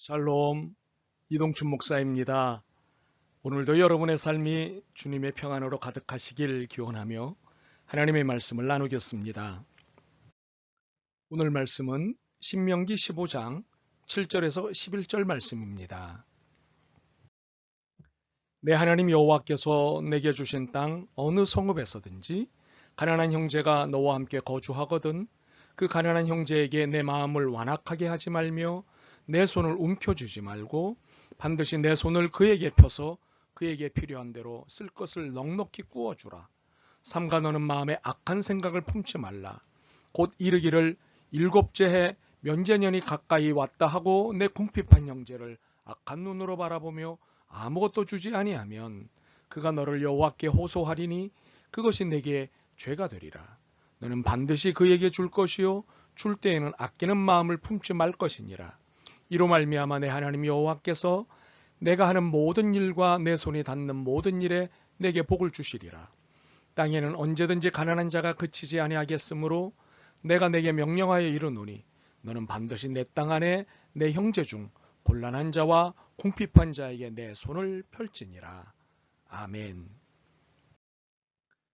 샬롬, 이동춘 목사입니다. 오늘도 여러분의 삶이 주님의 평안으로 가득하시길 기원하며 하나님의 말씀을 나누겠습니다. 오늘 말씀은 신명기 15장 7절에서 11절 말씀입니다. 내 하나님 여호와께서 내게 주신 땅 어느 성읍에서든지 가난한 형제가 너와 함께 거주하거든 그 가난한 형제에게 내 마음을 완악하게 하지 말며 내 손을 움켜쥐지 말고 반드시 내 손을 그에게 펴서 그에게 필요한 대로 쓸 것을 넉넉히 구워주라. 삼가 너는 마음에 악한 생각을 품지 말라. 곧 이르기를 일곱째 해 면제년이 가까이 왔다 하고 내 궁핍한 형제를 악한 눈으로 바라보며 아무것도 주지 아니하면 그가 너를 여호와께 호소하리니 그것이 내게 죄가 되리라. 너는 반드시 그에게 줄 것이요 줄 때에는 아끼는 마음을 품지 말 것이니라. 이로 말미암아 내 하나님 여호와께서 내가 하는 모든 일과 내 손이 닿는 모든 일에 내게 복을 주시리라. 땅에는 언제든지 가난한 자가 그치지 아니하겠으므로 내가 내게 명령하여 이르노니 너는 반드시 내 땅 안에 내 형제 중 곤란한 자와 궁핍한 자에게 내 손을 펼지니라. 아멘.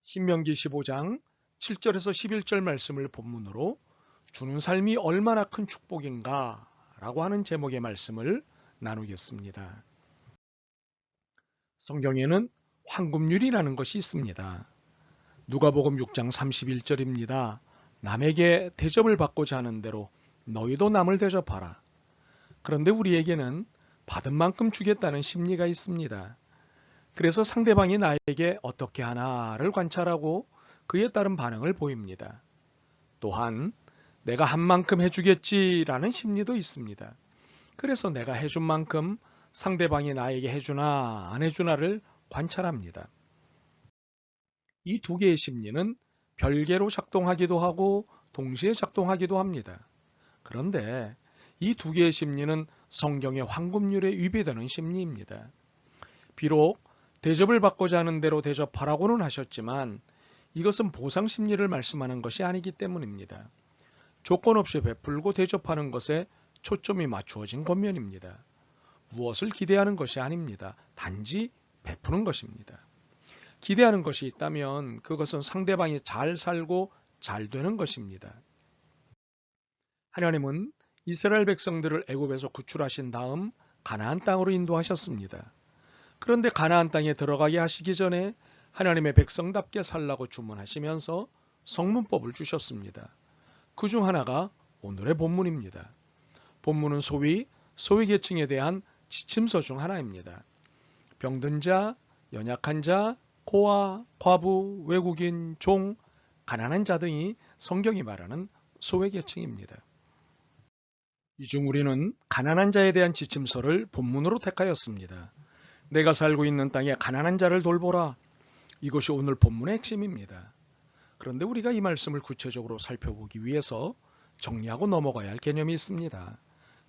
신명기 15장 7절에서 11절 말씀을 본문으로 주는 삶이 얼마나 큰 축복인가 라고 하는 제목의 말씀을 나누겠습니다. 성경에는 황금률이라는 것이 있습니다. 누가복음 6장 31절입니다. 남에게 대접을 받고자 하는 대로 너희도 남을 대접하라. 그런데 우리에게는 받은 만큼 주겠다는 심리가 있습니다. 그래서 상대방이 나에게 어떻게 하나를 관찰하고 그에 따른 반응을 보입니다. 또한 내가 한 만큼 해주겠지라는 심리도 있습니다. 그래서 내가 해준 만큼 상대방이 나에게 해주나 안 해주나를 관찰합니다. 이 두 개의 심리는 별개로 작동하기도 하고 동시에 작동하기도 합니다. 그런데 이 두 개의 심리는 성경의 황금률에 위배되는 심리입니다. 비록 대접을 받고자 하는 대로 대접하라고는 하셨지만 이것은 보상 심리를 말씀하는 것이 아니기 때문입니다. 조건 없이 베풀고 대접하는 것에 초점이 맞추어진 권면입니다. 무엇을 기대하는 것이 아닙니다. 단지 베푸는 것입니다. 기대하는 것이 있다면 그것은 상대방이 잘 살고 잘 되는 것입니다. 하나님은 이스라엘 백성들을 애굽에서 구출하신 다음 가나안 땅으로 인도하셨습니다. 그런데 가나안 땅에 들어가게 하시기 전에 하나님의 백성답게 살라고 주문하시면서 성문법을 주셨습니다. 그 중 하나가 오늘의 본문입니다. 본문은 소위 소외계층에 대한 지침서 중 하나입니다. 병든 자, 연약한 자, 고아, 과부, 외국인, 종, 가난한 자 등이 성경이 말하는 소외계층입니다. 이 중 우리는 가난한 자에 대한 지침서를 본문으로 택하였습니다. 내가 살고 있는 땅에 가난한 자를 돌보라. 이것이 오늘 본문의 핵심입니다. 그런데 우리가 이 말씀을 구체적으로 살펴보기 위해서 정리하고 넘어가야 할 개념이 있습니다.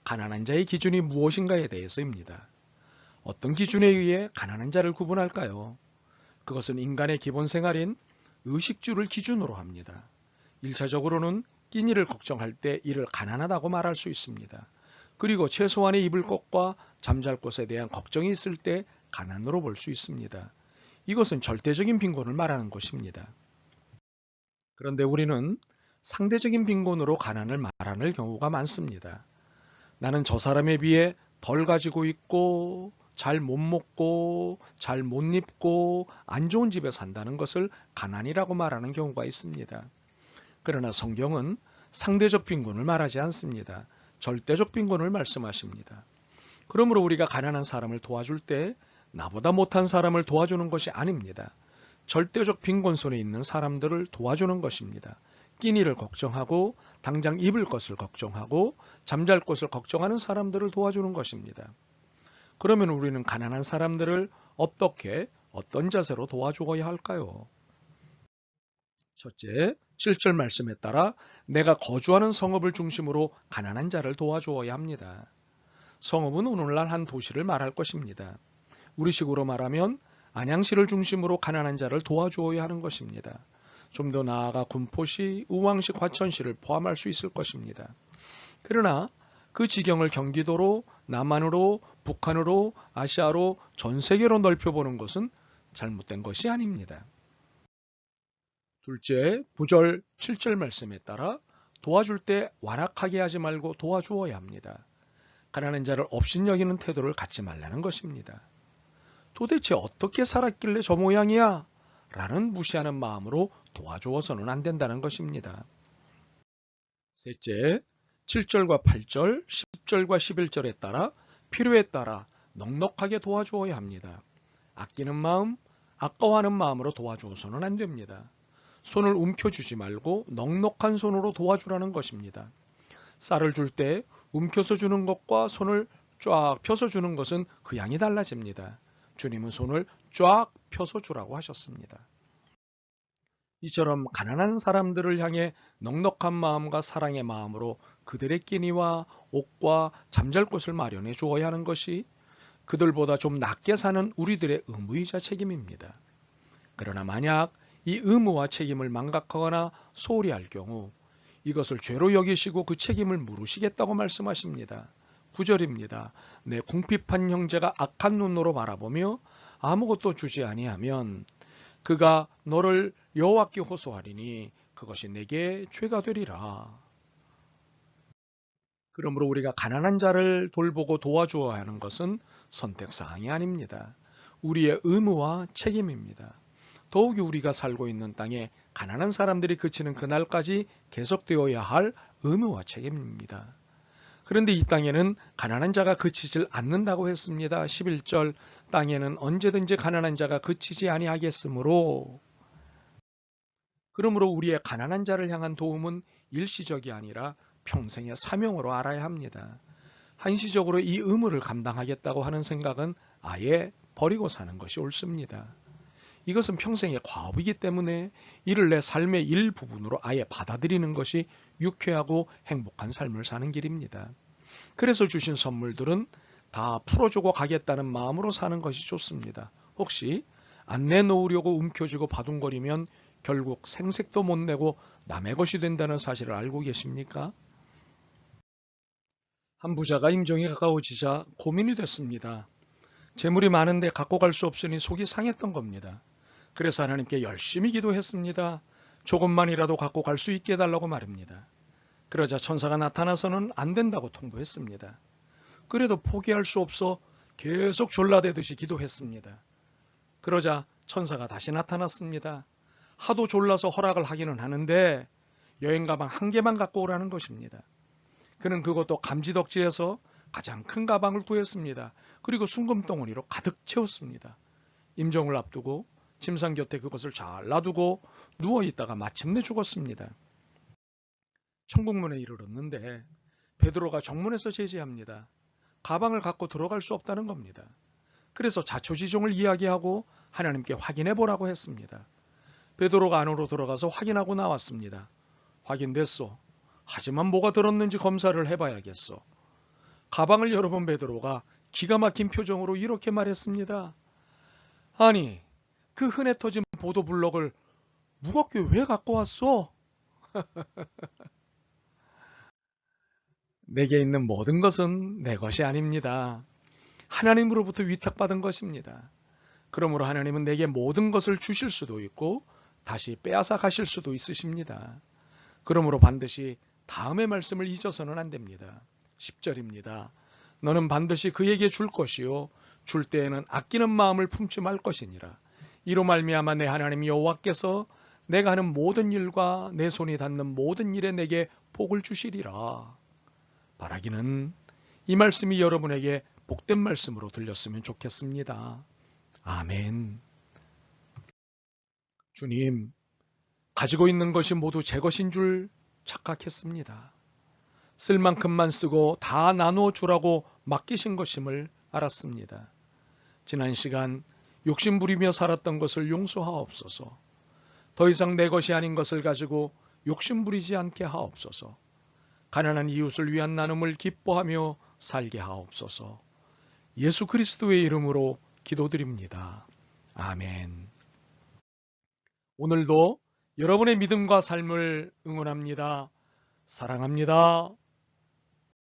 가난한 자의 기준이 무엇인가에 대해서입니다. 어떤 기준에 의해 가난한 자를 구분할까요? 그것은 인간의 기본 생활인 의식주를 기준으로 합니다. 1차적으로는 끼니를 걱정할 때 이를 가난하다고 말할 수 있습니다. 그리고 최소한의 입을 것과 잠잘 곳에 대한 걱정이 있을 때 가난으로 볼 수 있습니다. 이것은 절대적인 빈곤을 말하는 것입니다. 그런데 우리는 상대적인 빈곤으로 가난을 말하는 경우가 많습니다. 나는 저 사람에 비해 덜 가지고 있고 잘 못 먹고 잘 못 입고 안 좋은 집에 산다는 것을 가난이라고 말하는 경우가 있습니다. 그러나 성경은 상대적 빈곤을 말하지 않습니다. 절대적 빈곤을 말씀하십니다. 그러므로 우리가 가난한 사람을 도와줄 때 나보다 못한 사람을 도와주는 것이 아닙니다. 절대적 빈곤선에 있는 사람들을 도와주는 것입니다. 끼니를 걱정하고 당장 입을 것을 걱정하고 잠잘 곳을 걱정하는 사람들을 도와주는 것입니다. 그러면 우리는 가난한 사람들을 어떻게 어떤 자세로 도와주어야 할까요? 첫째, 7절 말씀에 따라 내가 거주하는 성읍을 중심으로 가난한 자를 도와주어야 합니다. 성읍은 오늘날 한 도시를 말할 것입니다. 우리식으로 말하면 안양시를 중심으로 가난한 자를 도와주어야 하는 것입니다. 좀 더 나아가 군포시, 의왕시, 과천시를 포함할 수 있을 것입니다. 그러나 그 지경을 경기도로, 남한으로, 북한으로, 아시아로, 전 세계로 넓혀보는 것은 잘못된 것이 아닙니다. 둘째, 9절, 7절 말씀에 따라 도와줄 때 완악하게 하지 말고 도와주어야 합니다. 가난한 자를 업신여기는 태도를 갖지 말라는 것입니다. 도대체 어떻게 살았길래 저 모양이야? 라는 무시하는 마음으로 도와주어서는 안 된다는 것입니다. 셋째, 7절과 8절, 10절과 11절에 따라 필요에 따라 넉넉하게 도와주어야 합니다. 아끼는 마음, 아까워하는 마음으로 도와주어서는 안 됩니다. 손을 움켜주지 말고 넉넉한 손으로 도와주라는 것입니다. 쌀을 줄 때 움켜서 주는 것과 손을 쫙 펴서 주는 것은 그 양이 달라집니다. 주님은 손을 쫙 펴서 주라고 하셨습니다. 이처럼 가난한 사람들을 향해 넉넉한 마음과 사랑의 마음으로 그들의 끼니와 옷과 잠잘 곳을 마련해 주어야 하는 것이 그들보다 좀 낮게 사는 우리들의 의무이자 책임입니다. 그러나 만약 이 의무와 책임을 망각하거나 소홀히 할 경우 이것을 죄로 여기시고 그 책임을 물으시겠다고 말씀하십니다. 9절입니다. 내 궁핍한 형제가 악한 눈으로 바라보며 아무것도 주지 아니하면 그가 너를 여호와께 호소하리니 그것이 내게 죄가 되리라. 그러므로 우리가 가난한 자를 돌보고 도와주어야 하는 것은 선택사항이 아닙니다. 우리의 의무와 책임입니다. 더욱이 우리가 살고 있는 땅에 가난한 사람들이 그치는 그날까지 계속되어야 할 의무와 책임입니다. 그런데 이 땅에는 가난한 자가 그치질 않는다고 했습니다. 11절 땅에는 언제든지 가난한 자가 그치지 아니하겠으므로 그러므로 우리의 가난한 자를 향한 도움은 일시적이 아니라 평생의 사명으로 알아야 합니다. 한시적으로 이 의무를 감당하겠다고 하는 생각은 아예 버리고 사는 것이 옳습니다. 이것은 평생의 과업이기 때문에 이를 내 삶의 일부분으로 아예 받아들이는 것이 유쾌하고 행복한 삶을 사는 길입니다. 그래서 주신 선물들은 다 풀어주고 가겠다는 마음으로 사는 것이 좋습니다. 혹시 안 내놓으려고 움켜쥐고 바둥거리면 결국 생색도 못 내고 남의 것이 된다는 사실을 알고 계십니까? 한 부자가 임종이 가까워지자 고민이 됐습니다. 재물이 많은데 갖고 갈 수 없으니 속이 상했던 겁니다. 그래서 하나님께 열심히 기도했습니다. 조금만이라도 갖고 갈 수 있게 해달라고 말입니다. 그러자 천사가 나타나서는 안 된다고 통보했습니다. 그래도 포기할 수 없어 계속 졸라대듯이 기도했습니다. 그러자 천사가 다시 나타났습니다. 하도 졸라서 허락을 하기는 하는데 여행 가방 한 개만 갖고 오라는 것입니다. 그는 그것도 감지덕지에서 가장 큰 가방을 구했습니다. 그리고 순금덩어리로 가득 채웠습니다. 임종을 앞두고 침상 곁에 그것을 잘 놔두고 누워있다가 마침내 죽었습니다. 천국문에 이르렀는데 베드로가 정문에서 제지합니다. 가방을 갖고 들어갈 수 없다는 겁니다. 그래서 자초지종을 이야기하고 하나님께 확인해 보라고 했습니다. 베드로가 안으로 들어가서 확인하고 나왔습니다. 확인됐소. 하지만 뭐가 들었는지 검사를 해봐야겠소. 가방을 열어본 베드로가 기가 막힌 표정으로 이렇게 말했습니다. 아니, 그 흔해 터진 보도블럭을 무겁게 왜 갖고 왔어? 내게 있는 모든 것은 내 것이 아닙니다. 하나님으로부터 위탁받은 것입니다. 그러므로 하나님은 내게 모든 것을 주실 수도 있고 다시 빼앗아 가실 수도 있으십니다. 그러므로 반드시 다음의 말씀을 잊어서는 안 됩니다. 10절입니다. 너는 반드시 그에게 줄 것이요 줄 때에는 아끼는 마음을 품지 말 것이니라. 이로 말미암아 내 하나님 여호와께서 내가 하는 모든 일과 내 손이 닿는 모든 일에 내게 복을 주시리라. 바라기는 이 말씀이 여러분에게 복된 말씀으로 들렸으면 좋겠습니다. 아멘. 주님, 가지고 있는 것이 모두 제 것인 줄 착각했습니다. 쓸 만큼만 쓰고 다 나누어 주라고 맡기신 것임을 알았습니다. 지난 시간 욕심 부리며 살았던 것을 용서하옵소서. 더 이상 내 것이 아닌 것을 가지고 욕심 부리지 않게 하옵소서. 가난한 이웃을 위한 나눔을 기뻐하며 살게 하옵소서. 예수 그리스도의 이름으로 기도드립니다. 아멘. 오늘도 여러분의 믿음과 삶을 응원합니다. 사랑합니다.